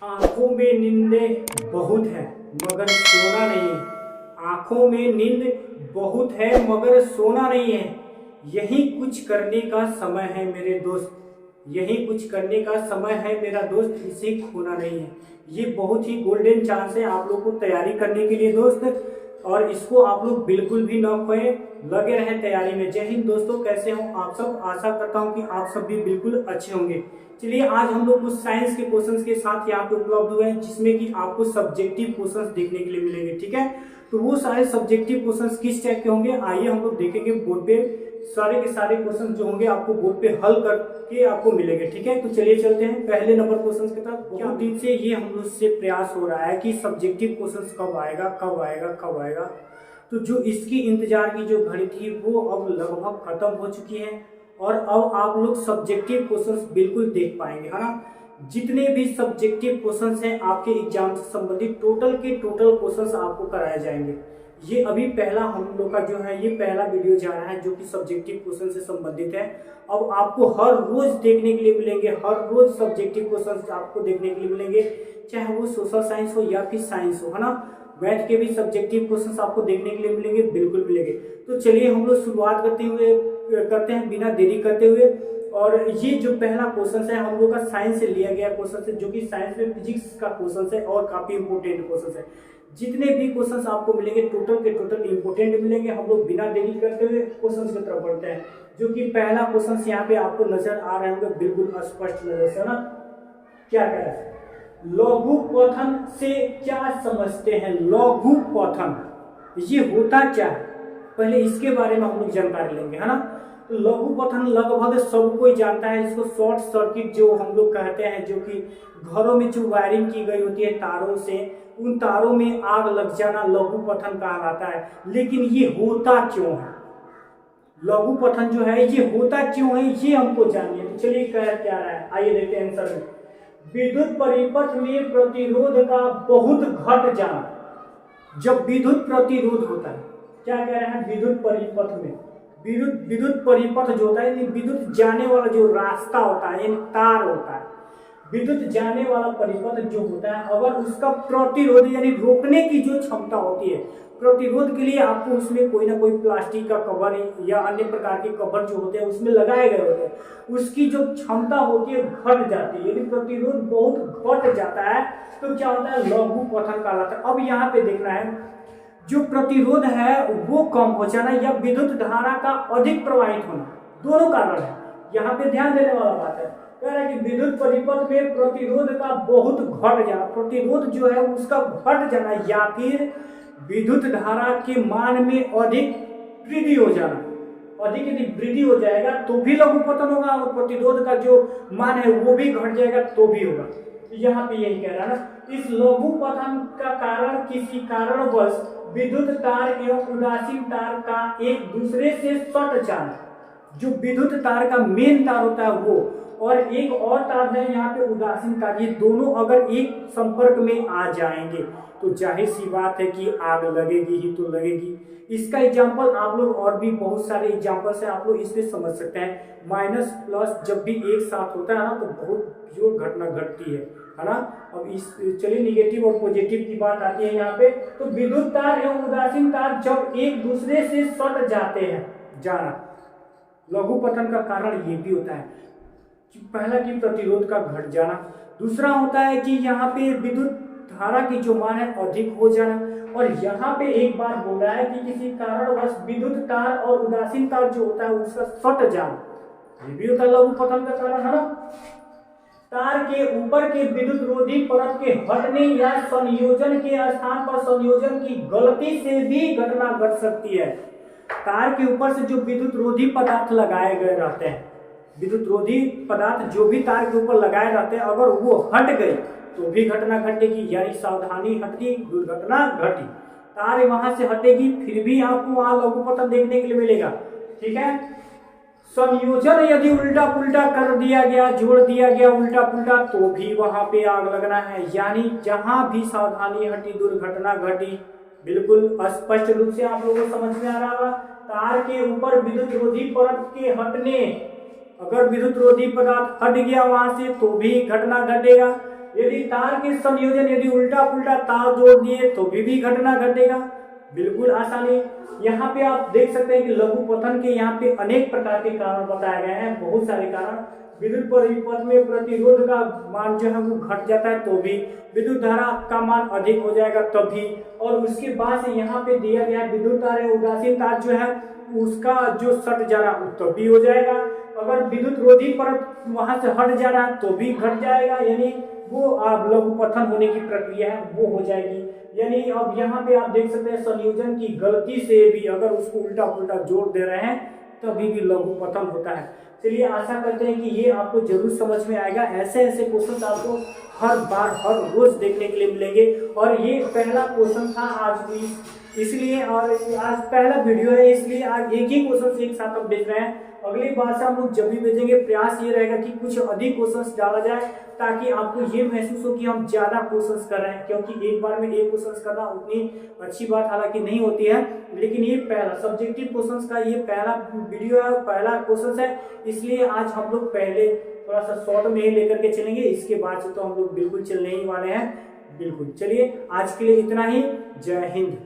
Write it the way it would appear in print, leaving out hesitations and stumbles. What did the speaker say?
आंखों में नींदें बहुत है मगर सोना नहीं है। आंखों में नींद बहुत है मगर सोना नहीं है। यही कुछ करने का समय है मेरे दोस्त। यही कुछ करने का समय है मेरा दोस्त, इसे खोना नहीं है। ये बहुत ही गोल्डन चांस है आप लोग को तैयारी करने के लिए दोस्त, और इसको आप लोग बिल्कुल भी न खोएं, लगे रहें तैयारी में। जय हिंद दोस्तों, कैसे हो आप सब। आशा करता हूं कि आप सब भी बिल्कुल अच्छे होंगे। चलिए आज हम लोग कुछ साइंस के क्वेश्चंस के साथ यहाँ पे उपलब्ध हुए हैं, जिसमें कि आपको सब्जेक्टिव क्वेश्चंस देखने के लिए मिलेंगे। ठीक है, तो वो सारे सब्जेक्टिव क्वेश्चंस किस टाइप के होंगे आइए हम लोग देखेंगे। बोर्ड पे सारे के सारे क्वेश्चन जो होंगे आपको बोर्ड पे हल करके आपको मिलेंगे। ठीक है, तो चलिए चलते हैं पहले नंबर क्वेश्चन की तरफ। बहुत दिन से ये हम लोग से प्रयास हो रहा है कि सब्जेक्टिव क्वेश्चन कब आएगा कब आएगा कब आएगा। तो जो इसकी इंतजार की जो घड़ी थी वो अब लगभग खत्म हो चुकी है, और अब आप लोग सब्जेक्टिव क्वेश्चंस बिल्कुल देख पाएंगे, है ना। जितने भी सब्जेक्टिव क्वेश्चंस हैं आपके एग्जाम से संबंधित, टोटल के टोटल क्वेश्चंस आपको कराए जाएंगे। ये अभी पहला हम लोग का जो है ये पहला वीडियो जा रहा है जो कि सब्जेक्टिव क्वेश्चन से संबंधित है। अब आपको हर रोज देखने के लिए मिलेंगे, हर रोज सब्जेक्टिव क्वेश्चन आपको देखने के लिए मिलेंगे, चाहे वो सोशल साइंस हो या फिर साइंस हो, है ना। मैथ के भी सब्जेक्टिव क्वेश्चंस आपको देखने के लिए मिलेंगे, बिल्कुल मिलेंगे। तो चलिए हम लोग शुरुआत करते हैं बिना देरी करते हुए। और ये जो पहला क्वेश्चन है हम लोग का साइंस से लिया गया क्वेश्चन है, जो कि साइंस में फिजिक्स का क्वेश्चन है और काफी इंपोर्टेंट क्वेश्चन है। जितने भी क्वेश्चंस आपको मिलेंगे टोटल के टोटल इंपोर्टेंट मिलेंगे। हम लोग बिना देरी करते हुए क्वेश्चंस की तरफ बढ़ते हैं। जो कि पहला क्वेश्चन यहाँ पे आपको नजर आ रहे होंगे, बिल्कुल स्पष्ट नजर से, है ना। क्या कह रहा है, लघु पठन से क्या समझते हैं। लघु पठन ये होता क्या है, पहले इसके बारे में हम लोग जानकारी लेंगे, है ना। तो लघु पठन लगभग सब कोई जानता है। इसको शॉर्ट सर्किट जो हम लोग कहते हैं, जो कि घरों में जो वायरिंग की गई होती है तारों से, उन तारों में आग लग जाना लघु पठन कहलाता है। लेकिन ये होता क्यों है, लघु पठन जो है ये होता क्यों है, ये हमको जानिए। तो चलिए कह क्या रहा है, आइए देखते हैं आंसर में। विद्युत परिपथ में प्रतिरोध का बहुत घट जाना। जब विद्युत प्रतिरोध होता है, क्या कह रहे हैं, विद्युत परिपथ में विद्युत परिपथ जो होता है, विद्युत जाने वाला जो रास्ता होता है, तार होता है, विद्युत जाने वाला परिपथ जो होता है, अगर उसका प्रतिरोध यानी रोकने की जो क्षमता होती है, प्रतिरोध के लिए आपको उसमें कोई ना कोई प्लास्टिक का कवर या अन्य प्रकार के कवर जो होते हैं उसमें लगाए गए होते हैं, उसकी जो क्षमता होती है घट जाती है। यदि प्रतिरोध बहुत घट जाता है तो क्या होता है, लघु पठन कहलाता है। अब यहाँ पे देखना है, जो प्रतिरोध है वो कम हो जाना या विद्युत धारा का अधिक प्रवाहित होना, दोनों कारण है। यहाँ पे ध्यान देने वाला बात है, कह रहा है कि विद्युत परिपथ में प्रतिरोध का बहुत घट जाना, प्रतिरोध जो है उसका घट जाना, या फिर विद्युत धारा के मान में अधिक वृद्धि हो जाना। अधिक यदि वृद्धि हो जाएगा तो भी लघु पतन होगा, और प्रतिरोध का जो मान है वो भी घट जाएगा तो भी होगा। यहाँ पे यही कह रहा है ना, इस लघु पतन का कारण किसी कारणवश विद्युत तार एवं उदासीन तार का एक दूसरे से सट जाना। जो विद्युत तार का मेन तार होता है वो, और एक और तार है यहाँ पे उदासीन तार, ये दोनों अगर एक संपर्क में आ जाएंगे तो जाहिर सी बात है कि आग लगेगी ही तो लगेगी। इसका एग्जाम्पल आप लोग और भी बहुत सारे एग्जाम्पल्स हैं, आप लोग इसमें समझ सकते हैं। माइनस प्लस जब भी एक साथ होता है ना तो बहुत जो घटना घटती है ना। अब इस चलिए निगेटिव और पॉजिटिव की बात आती है यहाँ पे। तो विद्युत तार एवं उदासीन तार जब एक दूसरे से सट जाते हैं जाना, लघु पतन का कारण ये भी होता है कि पहला कि प्रतिरोध का घट जाना, दूसरा होता है कि यहाँ पे विद्युत धारा की जो मान है अधिक हो जाना, और यहाँ पे एक बार बोल रहा है कि किसी कारणवश विद्युत तार और उदासीन तार जो होता है उसका सट जाना, ये भी होता है लघु पतन का कारण, है ना। तार के ऊपर के विद्युत रोधी परत के हटने या संयोजन के स्थान पर संयोजन की गलती से भी घटना घट सकती है। तार के ऊपर से जो विद्युत रोधी पदार्थ लगाए गए रहते हैं, विद्युत रोधी पदार्थ जो भी तार के ऊपर लगाए रहते हैं, अगर वो हट गए तो भी घटना घटेगी, यानी सावधानी हटी दुर्घटना घटी। तार वहां से हटेगी फिर भी आपको वहां लघु पतन देखने के लिए मिलेगा। ठीक है, संयोजन यदि उल्टा पुल्टा कर दिया गया, जोड़ दिया गया उल्टा पुल्टा, तो भी वहां पे आग लगना है। यानी जहां भी सावधानी हटी दुर्घटना घटी। बिल्कुल स्पष्ट रूप से आप लोगों को समझ में आ रहा होगा। तार के ऊपर विद्युत रोधी परत के हटने, अगर विद्युत रोधी पदार्थ हट गया वहां से तो भी घटना घटेगा। यदि तार के संयोजन यदि उल्टा पुल्टा तार जोड़ दिए तो भी घटना घटेगा, बिल्कुल आसानी। यहाँ पे आप देख सकते हैं कि लघु पतन के यहाँ पे अनेक प्रकार के कारण बताए गए हैं, बहुत सारे कारण। विद्युत परिपथ में प्रतिरोध का मान जो है वो घट जाता है तो भी, विद्युत धारा का मान अधिक हो जाएगा तभी, और उसके बाद से यहाँ पे दिया गया है विद्युत तार या उदासीन तार जो है उसका जो सट जा रहा है तभी हो जाएगा। अगर विद्युत रोधी परत वहां से हट जा रहा है तो भी घट जाएगा, यानी वो आप लघु पतन होने की प्रक्रिया है वो हो जाएगी। यानी अब यहाँ पे आप देख सकते हैं संयोजन की गलती से भी अगर उसको उल्टा पुल्टा जोड़ दे रहे हैं तभी भी लघु पतन होता है। चलिए आशा करते हैं कि ये आपको जरूर समझ में आएगा। ऐसे ऐसे क्वेश्चन आपको हर बार हर रोज देखने के लिए मिलेंगे, और ये पहला क्वेश्चन था आज भी, इसलिए और आज पहला वीडियो है इसलिए आज एक ही क्वेश्चन एक साथ हम भेज रहे हैं। अगली बार से हम लोग जब भी भेजेंगे प्रयास ये रहेगा कि कुछ अधिक क्वेश्चंस डाला जाए, ताकि आपको ये महसूस हो कि हम ज्यादा क्वेश्चंस कर रहे हैं, क्योंकि एक बार में एक क्वेश्चंस करना उतनी अच्छी बात हालांकि नहीं होती है। लेकिन ये पहला सब्जेक्टिव क्वेश्चंस का ये पहला वीडियो है, पहला क्वेश्चन है, इसलिए आज हम लोग पहले थोड़ा सा शॉर्ट में ही लेकर के चलेंगे। इसके बाद से तो हम लोग बिल्कुल चलने ही वाले हैं, बिल्कुल। चलिए आज के लिए इतना ही, जय हिंद।